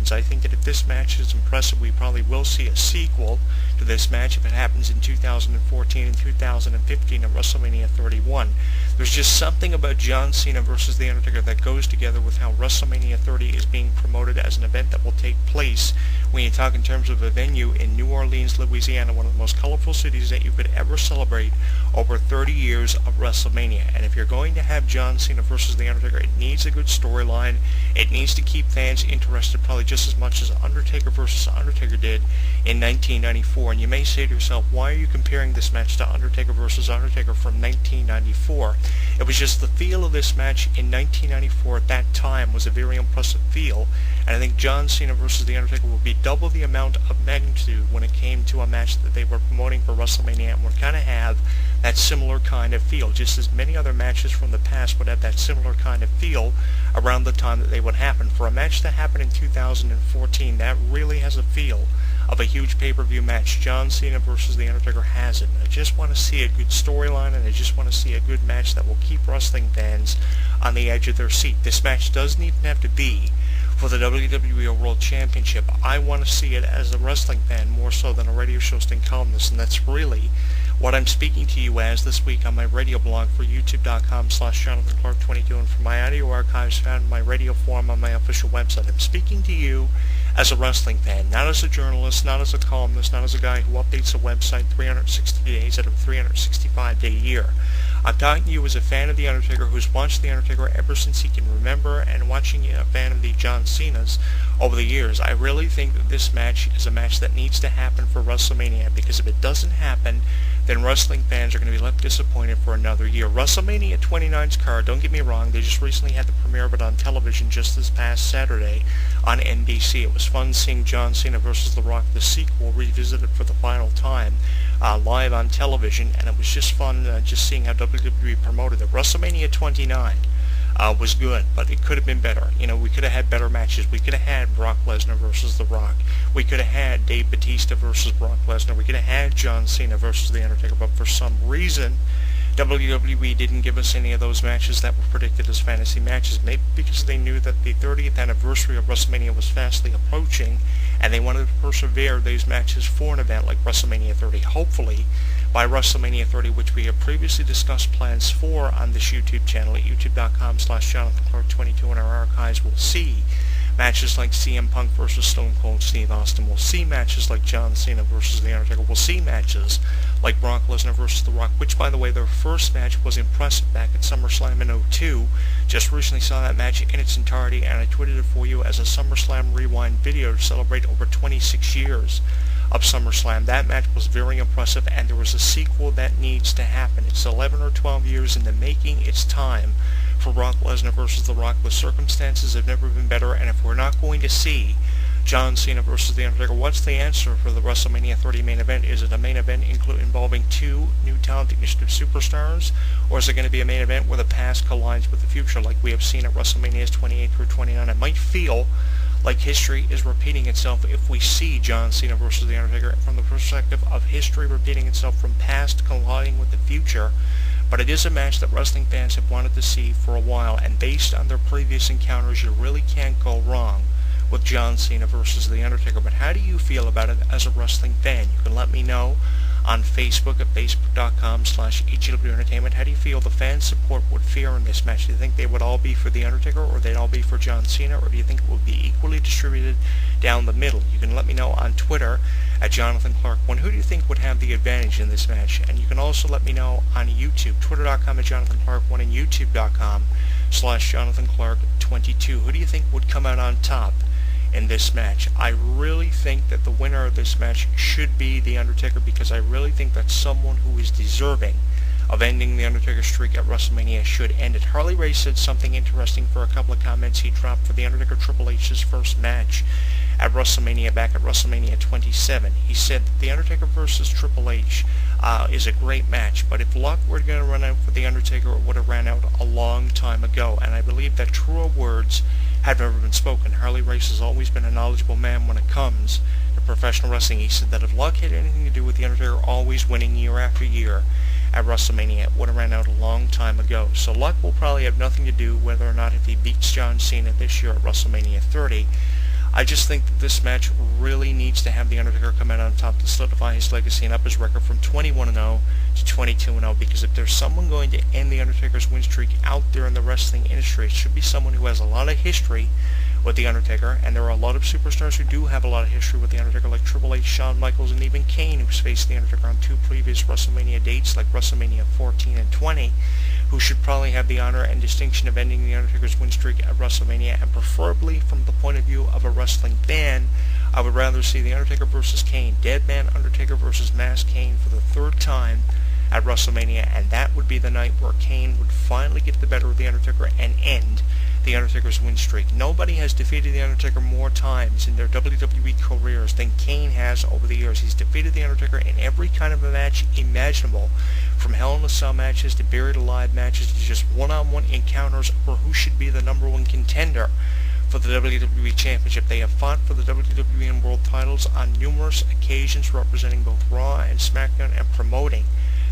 fans. I think that if this match is impressive, we probably will see a sequel to this match if it happens in 2014 and 2015 at WrestleMania 31. There's just something about John Cena versus The Undertaker that goes together with how WrestleMania 30 is being promoted as an event that will take place when you talk in terms of a venue in New Orleans, Louisiana, one of the most colorful cities that you could ever celebrate over 30 years of WrestleMania. And if you're going to have John Cena versus The Undertaker, it needs a good storyline. It needs to keep fans interested probably just as much as Undertaker versus Undertaker did in 1994. And you may say to yourself, why are you comparing this match to Undertaker versus Undertaker from 1994? It was just the feel of this match in 1994 at that time was a very impressive feel, and I think John Cena versus The Undertaker would be double the amount of magnitude when it came to a match that they were promoting for WrestleMania, and would kind of have that similar kind of feel, just as many other matches from the past would have that similar kind of feel around the time that they would happen. For a match that happened in 2014, that really has a feel of a huge pay-per-view match. John Cena versus The Undertaker has it. I just want to see a good storyline, and I just want to see a good match that will keep wrestling fans on the edge of their seat. This match doesn't even have to be for the WWE World Championship. I want to see it as a wrestling fan more so than a radio host and columnist, and that's really what I'm speaking to you as this week on my radio blog for youtube.com/JonathanClarke22 and for my audio archives found in my radio form on my official website. I'm speaking to you as a wrestling fan, not as a journalist, not as a columnist, not as a guy who updates a website 360 days out of a 365-day year. I'm talking to you as a fan of The Undertaker who's watched The Undertaker ever since he can remember, and watching a fan of the John Cenas over the years. I really think that this match is a match that needs to happen for WrestleMania, because if it doesn't happen, then wrestling fans are going to be left disappointed for another year. WrestleMania 29's card, don't get me wrong, they just recently had the premiere of it on television just this past Saturday on NBC. It was fun seeing John Cena versus The Rock, the sequel, revisited for the final time live on television, and it was just fun just seeing how WWE promoted it. WrestleMania 29 was good, but it could have been better. You know, we could have had better matches. We could have had Brock Lesnar versus The Rock. We could have had Dave Bautista versus Brock Lesnar. We could have had John Cena versus The Undertaker, but for some reason, WWE didn't give us any of those matches that were predicted as fantasy matches. Maybe because they knew that the 30th anniversary of WrestleMania was fastly approaching, and they wanted to persevere these matches for an event like WrestleMania 30. Hopefully, by WrestleMania 30, which we have previously discussed plans for on this YouTube channel at youtube.com/JonathanClarke22 in our archives, we'll see matches like CM Punk versus Stone Cold Steve Austin. We'll see matches like John Cena versus The Undertaker. We'll see matches like Brock Lesnar versus The Rock, which, by the way, their first match was impressive back at SummerSlam in 2002. Just recently saw that match in its entirety, and I tweeted it for you as a SummerSlam Rewind video to celebrate over 26 years of SummerSlam. That match was very impressive, and there was a sequel that needs to happen. It's 11 or 12 years in the making. It's time for Brock Lesnar versus The Rock. The circumstances have never been better, and if we're not going to see John Cena versus The Undertaker, what's the answer for the WrestleMania 30 main event? Is it a main event involving two new talented initiative superstars, or is it going to be a main event where the past collides with the future like we have seen at WrestleManias 28 through 29? It might feel like history is repeating itself if we see John Cena versus The Undertaker from the perspective of history repeating itself from past colliding with the future. But it is a match that wrestling fans have wanted to see for a while, and based on their previous encounters, you really can't go wrong with John Cena versus The Undertaker. But how do you feel about it as a wrestling fan? You can let me know on Facebook at facebook.com/HW Entertainment. How do you feel the fan support would fare in this match? Do you think they would all be for The Undertaker, or they'd all be for John Cena, or do you think it would be equally distributed down the middle? You can let me know on Twitter at Jonathan Clarke. Who do you think would have the advantage in this match? And you can also let me know on YouTube, twitter.com at Jonathan Clarke1 and youtube.com/JonathanClarke22. Who do you think would come out on top in this match? I really think that the winner of this match should be The Undertaker, because I really think that someone who is deserving of ending The Undertaker's streak at WrestleMania should end it. Harley Race said something interesting for a couple of comments he dropped for The Undertaker Triple H's first match at WrestleMania back at WrestleMania 27. He said that The Undertaker versus Triple H is a great match, but if luck were going to run out for The Undertaker, it would have ran out a long time ago, and I believe that truer words have never been spoken. Harley Race has always been a knowledgeable man when it comes to professional wrestling. He said that if luck had anything to do with The Undertaker always winning year after year at WrestleMania, it would have ran out a long time ago. So luck will probably have nothing to do whether or not if he beats John Cena this year at WrestleMania 30. I just think that this match really needs to have The Undertaker come out on top to solidify his legacy and up his record from 21-0 to 22-0, because if there's someone going to end The Undertaker's win streak out there in the wrestling industry, it should be someone who has a lot of history with The Undertaker, and there are a lot of superstars who do have a lot of history with The Undertaker, like Triple H, Shawn Michaels, and even Kane, who's faced The Undertaker on 2 previous WrestleMania dates, like WrestleMania 14 and 20, who should probably have the honor and distinction of ending The Undertaker's win streak at WrestleMania, and preferably from the point of view of a wrestling fan, I would rather see The Undertaker versus Kane, Dead Man Undertaker versus Masked Kane for the 3rd time at WrestleMania, and that would be the night where Kane would finally get the better of The Undertaker and end The Undertaker's win streak. Nobody has defeated The Undertaker more times in their WWE careers than Kane has over the years. He's defeated The Undertaker in every kind of a match imaginable, from Hell in a Cell matches to Buried Alive matches to just one-on-one encounters for who should be the number 1 contender for the WWE Championship. They have fought for the WWE and World titles on numerous occasions, representing both Raw and SmackDown and promoting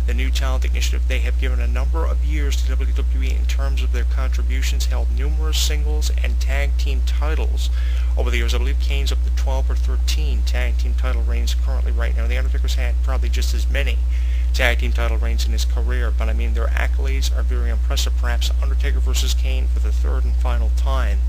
the New Talent Initiative. They have given a number of years to WWE in terms of their contributions, held numerous singles and tag team titles over the years. I believe Kane's up to 12 or 13 tag team title reigns currently right now. The Undertaker's had probably just as many tag team title reigns in his career, but I mean, their accolades are very impressive. Perhaps Undertaker versus Kane for the 3rd and final time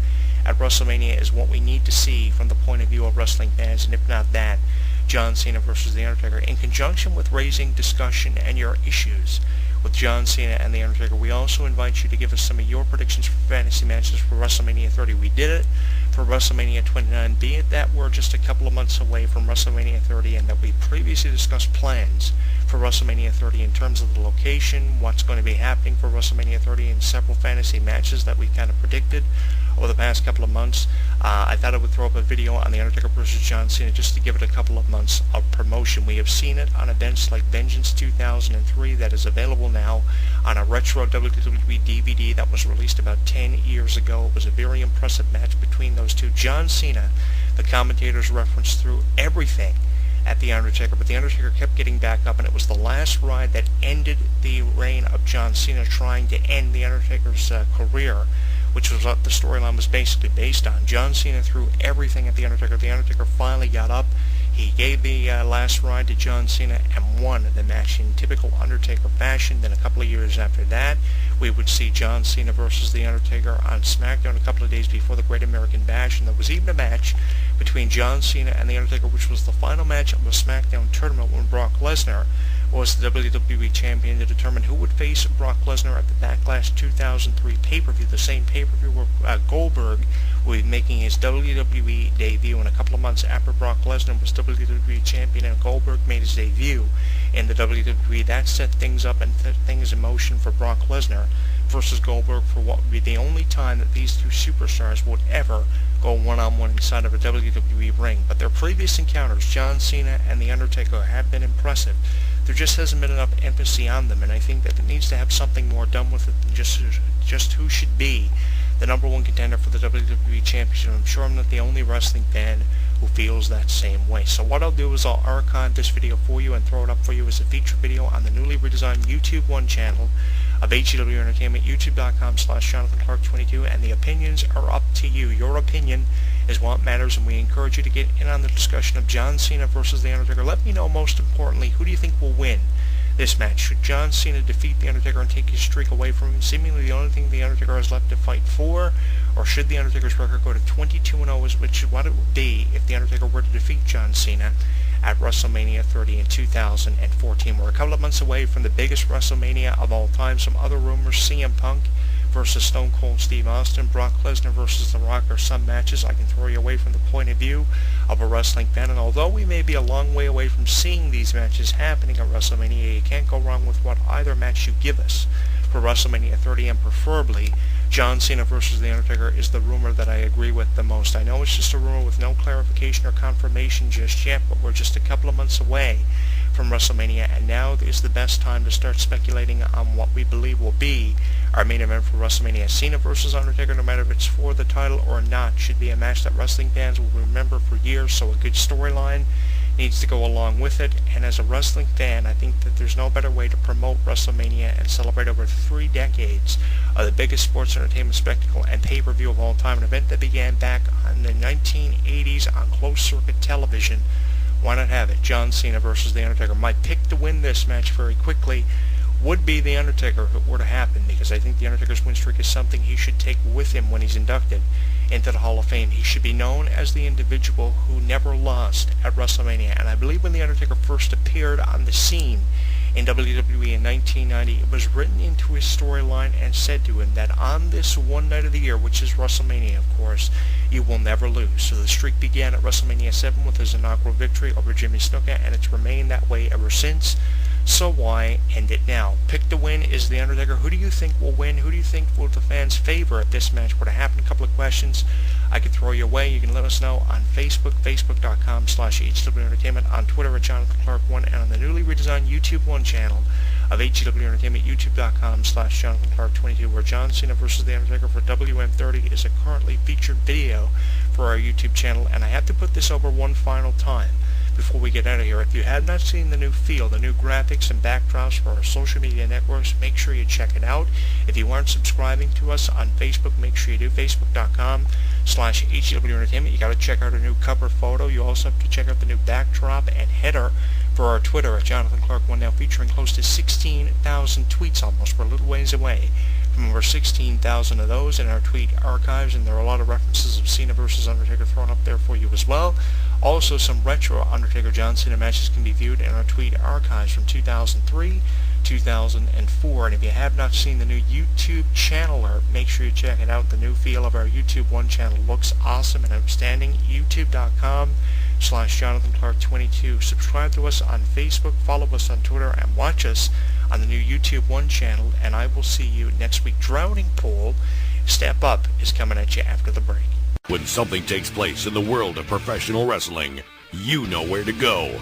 at WrestleMania is what we need to see from the point of view of wrestling fans, and if not that, John Cena versus The Undertaker. In conjunction with raising discussion and your issues with John Cena and The Undertaker, we also invite you to give us some of your predictions for fantasy matches for WrestleMania 30. We did it for WrestleMania 29, be it that we're just a couple of months away from WrestleMania 30 and that we previously discussed plans for WrestleMania 30 in terms of the location, what's going to be happening for WrestleMania 30, and several fantasy matches that we kind of predicted over the past couple of months. I thought I would throw up a video on The Undertaker versus John Cena just to give it a couple of months of promotion. We have seen it on events like Vengeance 2003 that is available now on a retro WWE DVD that was released about 10 years ago. It was a very impressive match between those two. John Cena, the commentators referenced through everything at The Undertaker, but The Undertaker kept getting back up, and it was the last ride that ended the reign of John Cena, trying to end The Undertaker's career, which was what the storyline was basically based on. John Cena threw everything at The Undertaker. The Undertaker finally got up. He gave the last ride to John Cena and won the match in typical Undertaker fashion. Then a couple of years after that, we would see John Cena versus The Undertaker on SmackDown a couple of days before the Great American Bash, and there was even a match between John Cena and The Undertaker, which was the final match of a SmackDown tournament when Brock Lesnar was the WWE Champion, to determine who would face Brock Lesnar at the Backlash 2003 pay-per-view, the same pay-per-view where Goldberg will be making his WWE debut. And a couple of months after Brock Lesnar was WWE Champion and Goldberg made his debut in the WWE, that set things up and set things in motion for Brock Lesnar versus Goldberg for what would be the only time that these two superstars would ever go one-on-one inside of a WWE ring. But their previous encounters, John Cena and The Undertaker, have been impressive. There just hasn't been enough emphasis on them, and I think that it needs to have something more done with it than just who should be the number 1 contender for the WWE Championship. I'm sure I'm not the only wrestling fan who feels that same way. So what I'll do is I'll archive this video for you and throw it up for you as a feature video on the newly redesigned YouTube 1 channel of HEW Entertainment, youtube.com/JonathanClarke22, and the opinions are up to you. Your opinion is what matters, and we encourage you to get in on the discussion of John Cena versus The Undertaker. Let me know, most importantly, who do you think will win this match? Should John Cena defeat The Undertaker and take his streak away from him, seemingly the only thing The Undertaker has left to fight for, or should The Undertaker's record go to 22-0, which is what it would be if The Undertaker were to defeat John Cena at WrestleMania 30 in 2014. We're a couple of months away from the biggest WrestleMania of all time. Some other rumors: CM Punk versus Stone Cold Steve Austin, Brock Lesnar versus The Rock, are some matches I can throw you away from the point of view of a wrestling fan. And although we may be a long way away from seeing these matches happening at WrestleMania, you can't go wrong with what either match you give us for WrestleMania 30, and preferably John Cena versus The Undertaker is the rumor that I agree with the most. I know it's just a rumor with no clarification or confirmation just yet, but we're just a couple of months away from WrestleMania, and now is the best time to start speculating on what we believe will be our main event for WrestleMania. Cena versus Undertaker, no matter if it's for the title or not, should be a match that wrestling fans will remember for years, so a good storyline needs to go along with it. And as a wrestling fan, I think that there's no better way to promote WrestleMania and celebrate over 3 decades of the biggest sports entertainment spectacle and pay-per-view of all time, an event that began back in the 1980s on closed-circuit television. Why not have it? John Cena versus The Undertaker. My pick to win this match very quickly would be The Undertaker if it were to happen, because I think The Undertaker's win streak is something he should take with him when he's inducted into the Hall of Fame. He should be known as the individual who never lost at WrestleMania. And I believe when The Undertaker first appeared on the scene in WWE in 1990, it was written into his storyline and said to him that on this one night of the year, which is WrestleMania, of course, you will never lose. So the streak began at WrestleMania 7 with his inaugural victory over Jimmy Snuka, and it's remained that way ever since. So why end it now? Pick to win is The Undertaker. Who do you think will win? Who do you think will the fans favor if this match were to happen? A couple of questions I could throw your way. You can let us know on Facebook, facebook.com/HW Entertainment, on Twitter at Jonathan Clarke 1, and on the newly redesigned YouTube 1 channel of HW Entertainment, youtube.com/Jonathan Clarke 22, where John Cena versus The Undertaker for WM30 is a currently featured video for our YouTube channel. And I have to put this over one final time before we get out of here. If you have not seen the new feel, the new graphics and backdrops for our social media networks, make sure you check it out. If you aren't subscribing to us on Facebook, make sure you do. Facebook.com/HW Entertainment. You got to check out our new cover photo. You also have to check out the new backdrop and header for our Twitter at Jonathan Clarke 1, now featuring close to 16,000 tweets almost. We're a little ways away from over 16,000 of those in our tweet archives, and there are a lot of references of Cena versus Undertaker thrown up there for you as well. Also, some retro Undertaker-John Cena matches can be viewed in our tweet archives from 2003, 2004. And if you have not seen the new YouTube channeler, make sure you check it out. The new feel of our YouTube 1 channel looks awesome and outstanding. youtube.com/Jonathan Clarke 22. Subscribe to us on Facebook, follow us on Twitter, and watch us on the new YouTube 1 channel. And I will see you next week. Drowning Pool Step Up is coming at you after the break. When something takes place in the world of professional wrestling, you know where to go.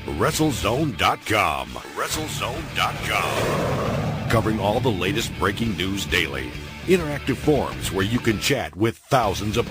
WrestleZone.com. WrestleZone.com. Covering all the latest breaking news daily. Interactive forums where you can chat with thousands of